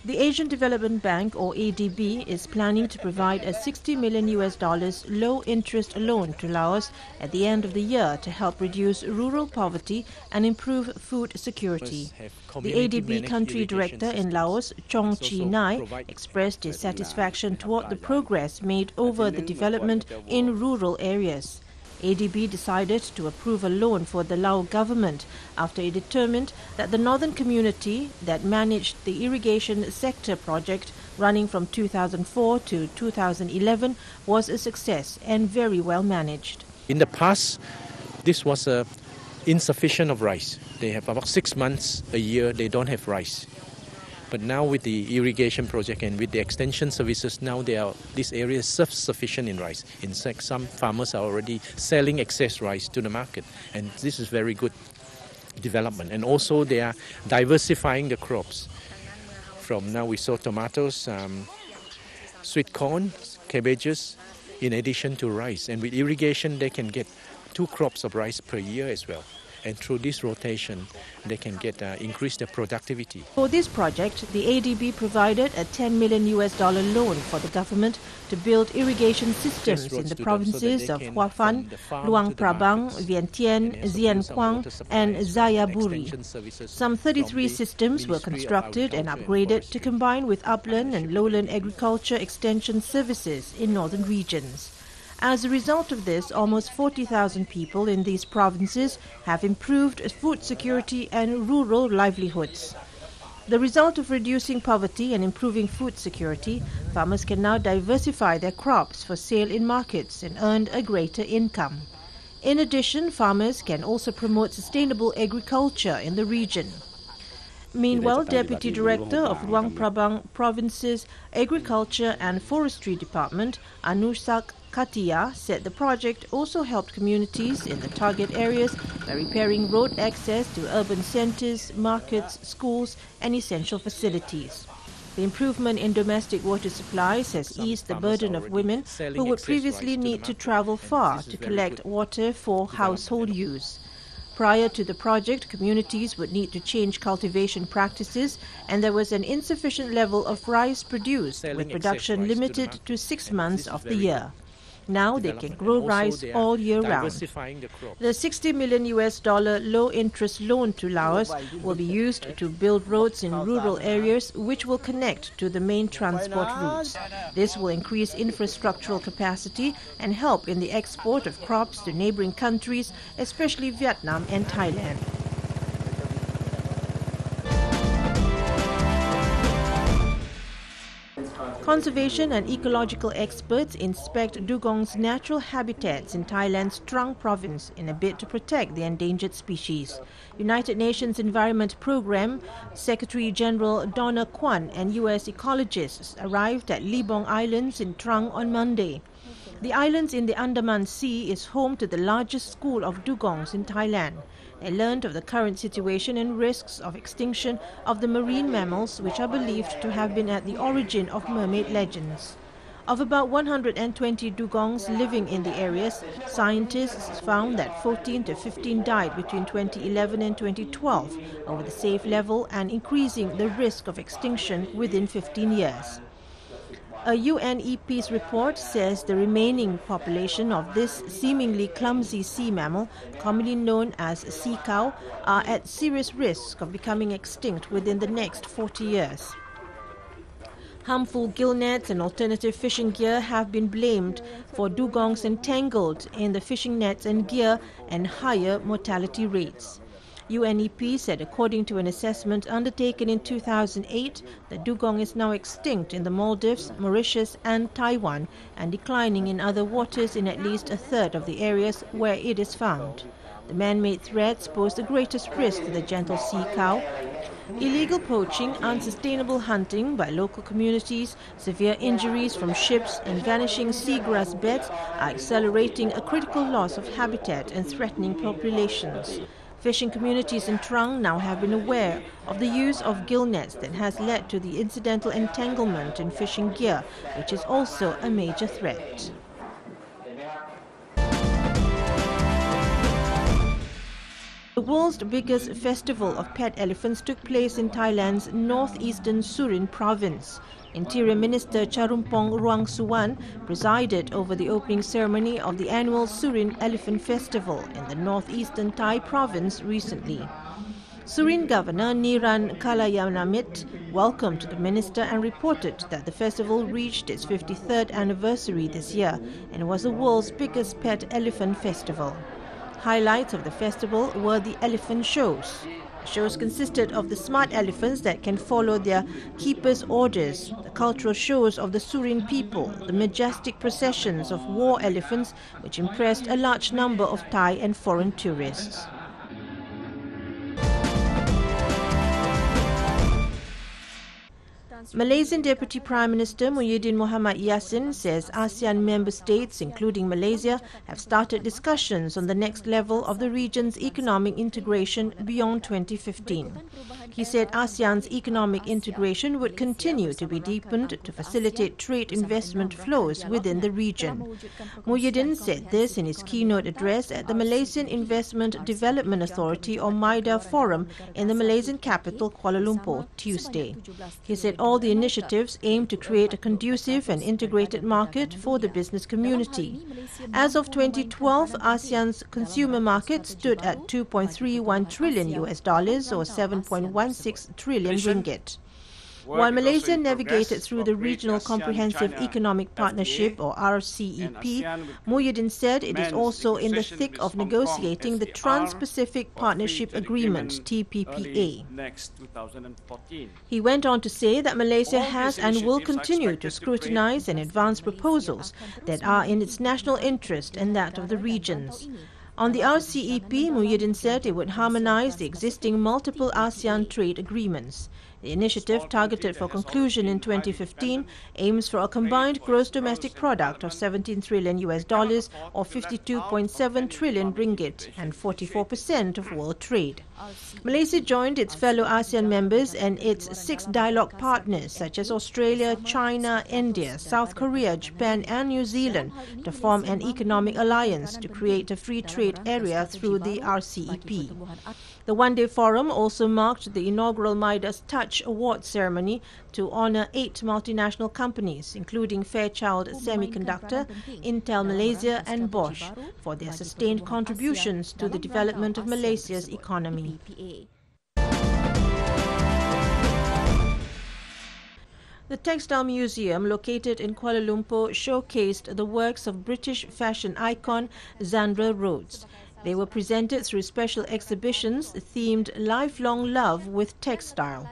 The Asian Development Bank, or ADB, is planning to provide a $60 million low-interest loan to Laos at the end of the year to help reduce rural poverty and improve food security. The ADB country director in Laos, Chong Chi Nai, expressed his satisfaction toward the progress made over the development in rural areas. ADB decided to approve a loan for the Lao government after it determined that the northern community that managed the irrigation sector project running from 2004 to 2011 was a success and very well managed. In the past, this was insufficient of rice. They have about 6 months a year they don't have rice. But now with the irrigation project and with the extension services, now this area is self-sufficient in rice. In fact, some farmers are already selling excess rice to the market, and this is very good development. And also they are diversifying the crops. From now we sow tomatoes, sweet corn, cabbages, in addition to rice. And with irrigation, they can get 2 crops of rice per year as well. And through this rotation, they can increase their productivity. For this project, the ADB provided a $10 million loan for the government to build irrigation systems in the provinces of Hua Phan, Luang Prabang, Vientiane, Zien Quang, and Xayaburi. Some 33 systems were constructed and upgraded to combine with upland and lowland agriculture extension services in northern regions. As a result of this, almost 40,000 people in these provinces have improved food security and rural livelihoods. The result of reducing poverty and improving food security, farmers can now diversify their crops for sale in markets and earn a greater income. In addition, farmers can also promote sustainable agriculture in the region. Meanwhile, Deputy Director of Luang Prabang Province's Agriculture and Forestry Department, Anusak Katia, said the project also helped communities in the target areas by repairing road access to urban centres, markets, schools and essential facilities. The improvement in domestic water supplies has eased the burden of women who would previously need to travel far to collect water for household use. Prior to the project, communities would need to change cultivation practices, and there was an insufficient level of rice produced, with production limited to 6 months of the year. Now they can grow rice all year round. The $60 million low-interest loan to Laos will be used to build roads in rural areas which will connect to the main transport routes. This will increase infrastructural capacity and help in the export of crops to neighboring countries, especially Vietnam and Thailand. Conservation and ecological experts inspect dugong's natural habitats in Thailand's Trang province in a bid to protect the endangered species. United Nations Environment Programme Secretary General Donna Kwan and U.S. ecologists arrived at Libong Islands in Trang on Monday. The islands in the Andaman Sea is home to the largest school of dugongs in Thailand. They learned of the current situation and risks of extinction of the marine mammals which are believed to have been at the origin of mermaid legends. Of about 120 dugongs living in the areas, scientists found that 14 to 15 died between 2011 and 2012 over the safe level and increasing the risk of extinction within 15 years. A UNEP's report says the remaining population of this seemingly clumsy sea mammal, commonly known as sea cow, are at serious risk of becoming extinct within the next 40 years. Harmful gill nets and alternative fishing gear have been blamed for dugongs entangled in the fishing nets and gear and higher mortality rates. UNEP said according to an assessment undertaken in 2008, the dugong is now extinct in the Maldives, Mauritius and Taiwan and declining in other waters in at least a third of the areas where it is found. The man-made threats pose the greatest risk to the gentle sea cow. Illegal poaching, unsustainable hunting by local communities, severe injuries from ships and vanishing seagrass beds are accelerating a critical loss of habitat and threatening populations. Fishing communities in Trang now have been aware of the use of gill nets that has led to the incidental entanglement in fishing gear, which is also a major threat. The The world's biggest festival of pet elephants took place in Thailand's northeastern Surin province. Interior Minister Charumpong Ruangsuwan presided over the opening ceremony of the annual Surin Elephant Festival in the northeastern Thai province recently. Surin Governor Niran Kalayanamit welcomed the minister and reported that the festival reached its 53rd anniversary this year and was the world's biggest pet elephant festival. Highlights of the festival were the elephant shows. The shows consisted of the smart elephants that can follow their keepers' orders, the cultural shows of the Surin people, the majestic processions of war elephants which impressed a large number of Thai and foreign tourists. Malaysian Deputy Prime Minister Muhyiddin Mohamad Yassin says ASEAN member states, including Malaysia, have started discussions on the next level of the region's economic integration beyond 2015. He said ASEAN's economic integration would continue to be deepened to facilitate trade investment flows within the region. Muhyiddin said this in his keynote address at the Malaysian Investment Development Authority or MIDA Forum in the Malaysian capital Kuala Lumpur Tuesday. He said all the initiatives aim to create a conducive and integrated market for the business community. As of 2012, ASEAN's consumer market stood at $2.31 trillion or 7.16 trillion ringgit. While Malaysia navigated through the Regional Comprehensive Economic Partnership or RCEP, Muhyiddin said it is also in the thick of negotiating the Trans-Pacific Partnership Agreement (TPPA). He went on to say that Malaysia has and will continue to scrutinize and advance proposals that are in its national interest and that of the regions. On the RCEP, Muhyiddin said it would harmonize the existing multiple ASEAN trade agreements. The initiative, targeted for conclusion in 2015, aims for a combined gross domestic product of $17 trillion or 52.7 trillion ringgit and 44% of world trade. Malaysia joined its fellow ASEAN members and its 6 dialogue partners such as Australia, China, India, South Korea, Japan and New Zealand to form an economic alliance to create a free trade area through the RCEP. The one-day forum also marked the inaugural Midas Touch Award ceremony to honor 8 multinational companies, including Fairchild Semiconductor, Intel Malaysia and Bosch, for their sustained contributions to the development of Malaysia's economy. The Textile Museum, located in Kuala Lumpur, showcased the works of British fashion icon Zandra Rhodes. They were presented through special exhibitions themed Lifelong Love with Textile.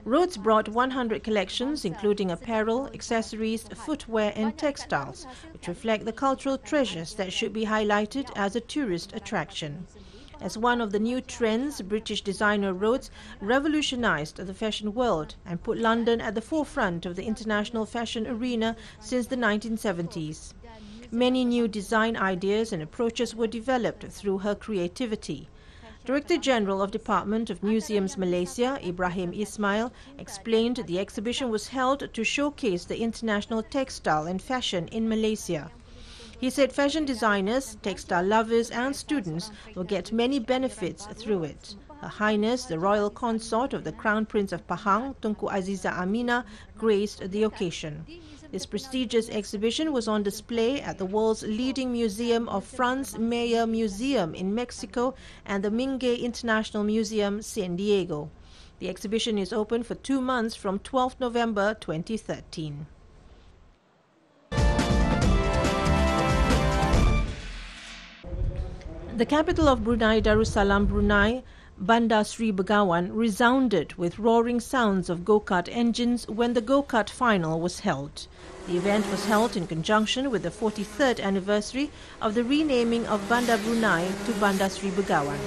Rhodes brought 100 collections, including apparel, accessories, footwear and textiles, which reflect the cultural treasures that should be highlighted as a tourist attraction. As one of the new trends, British designer Rhodes revolutionized the fashion world and put London at the forefront of the international fashion arena since the 1970s. Many new design ideas and approaches were developed through her creativity. Director General of Department of Museums Malaysia, Ibrahim Ismail, explained the exhibition was held to showcase the international textile and fashion in Malaysia. He said fashion designers, textile lovers and students will get many benefits through it. Her Highness, the Royal Consort of the Crown Prince of Pahang, Tunku Aziza Amina, graced the occasion. This prestigious exhibition was on display at the world's leading museum of Franz Mayer Museum in Mexico and the Mingay International Museum, San Diego. The exhibition is open for 2 months from 12 November 2013. The capital of Brunei, Darussalam, Brunei, Bandar Sri Begawan, resounded with roaring sounds of go-kart engines when the go-kart final was held. The event was held in conjunction with the 43rd anniversary of the renaming of Bandar Brunei to Bandar Sri Begawan.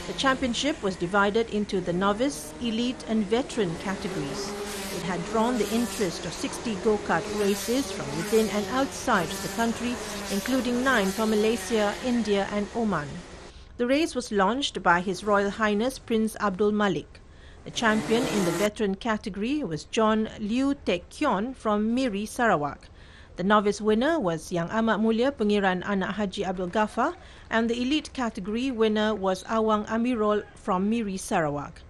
The championship was divided into the novice, elite and veteran categories. It had drawn the interest of 60 go-kart races from within and outside the country, including 9 from Malaysia, India and Oman. The race was launched by His Royal Highness Prince Abdul Malik. The champion in the veteran category was John Liu Tek Kion from Miri, Sarawak. The novice winner was Yang Amat Mulia Pengiran Anak Haji Abdul Ghaffar, and the elite category winner was Awang Amirul from Miri, Sarawak.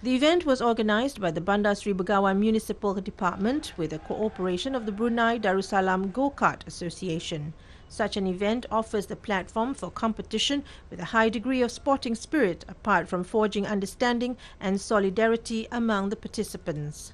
The event was organised by the Bandar Seri Begawan Municipal Department with the cooperation of the Brunei Darussalam Go-Kart Association. Such an event offers the platform for competition with a high degree of sporting spirit, apart from forging understanding and solidarity among the participants.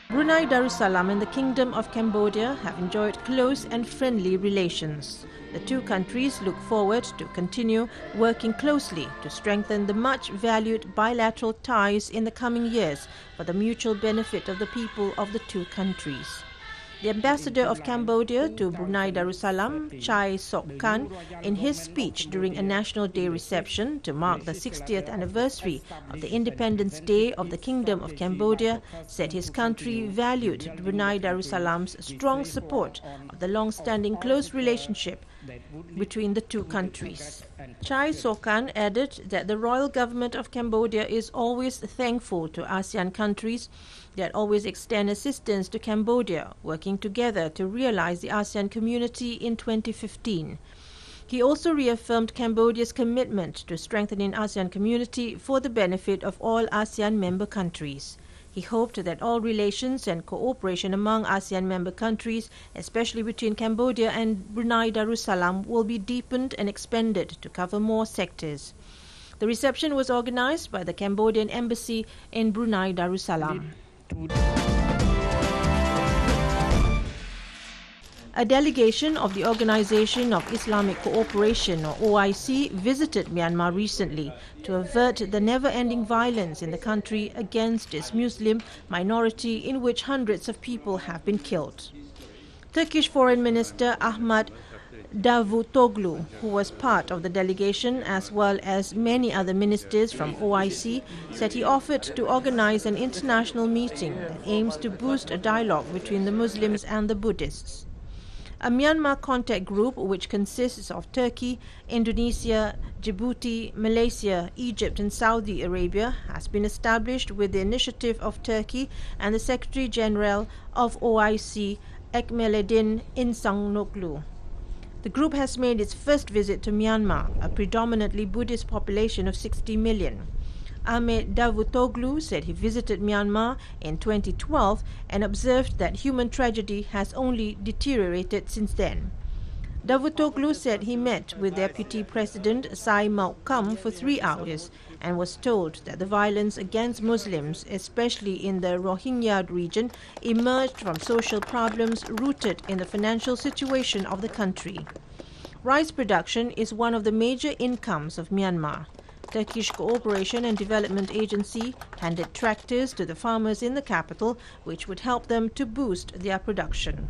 Brunei Darussalam and the Kingdom of Cambodia have enjoyed close and friendly relations. The two countries look forward to continue working closely to strengthen the much-valued bilateral ties in the coming years for the mutual benefit of the people of the two countries. The ambassador of Cambodia to Brunei Darussalam, Chai Sok Kan, in his speech during a National Day reception to mark the 60th anniversary of the Independence Day of the Kingdom of Cambodia, said his country valued Brunei Darussalam's strong support of the long-standing close relationship between the two countries. Chai Sok Kan added that the royal government of Cambodia is always thankful to ASEAN countries that always extend assistance to Cambodia, working together to realize the ASEAN community in 2015. He also reaffirmed Cambodia's commitment to strengthening ASEAN community for the benefit of all ASEAN member countries. He hoped that all relations and cooperation among ASEAN member countries, especially between Cambodia and Brunei Darussalam, will be deepened and expanded to cover more sectors. The reception was organized by the Cambodian Embassy in Brunei Darussalam. A delegation of the Organization of Islamic Cooperation, or OIC, visited Myanmar recently to avert the never-ending violence in the country against its Muslim minority, in which hundreds of people have been killed. Turkish Foreign Minister Ahmet Davutoglu, who was part of the delegation as well as many other ministers from OIC, said he offered to organize an international meeting that aims to boost a dialogue between the Muslims and the Buddhists. A Myanmar contact group, which consists of Turkey, Indonesia, Djibouti, Malaysia, Egypt and Saudi Arabia, has been established with the initiative of Turkey and the Secretary General of OIC, Ekmeleddin Insanoglu. The group has made its first visit to Myanmar, a predominantly Buddhist population of 60 million. Ahmet Davutoglu said he visited Myanmar in 2012 and observed that human tragedy has only deteriorated since then. Davutoglu said he met with Deputy President Sai Mauk Kam for 3 hours and was told that the violence against Muslims, especially in the Rohingya region, emerged from social problems rooted in the financial situation of the country. Rice production is one of the major incomes of Myanmar. Turkish Cooperation and Development Agency handed tractors to the farmers in the capital, which would help them to boost their production.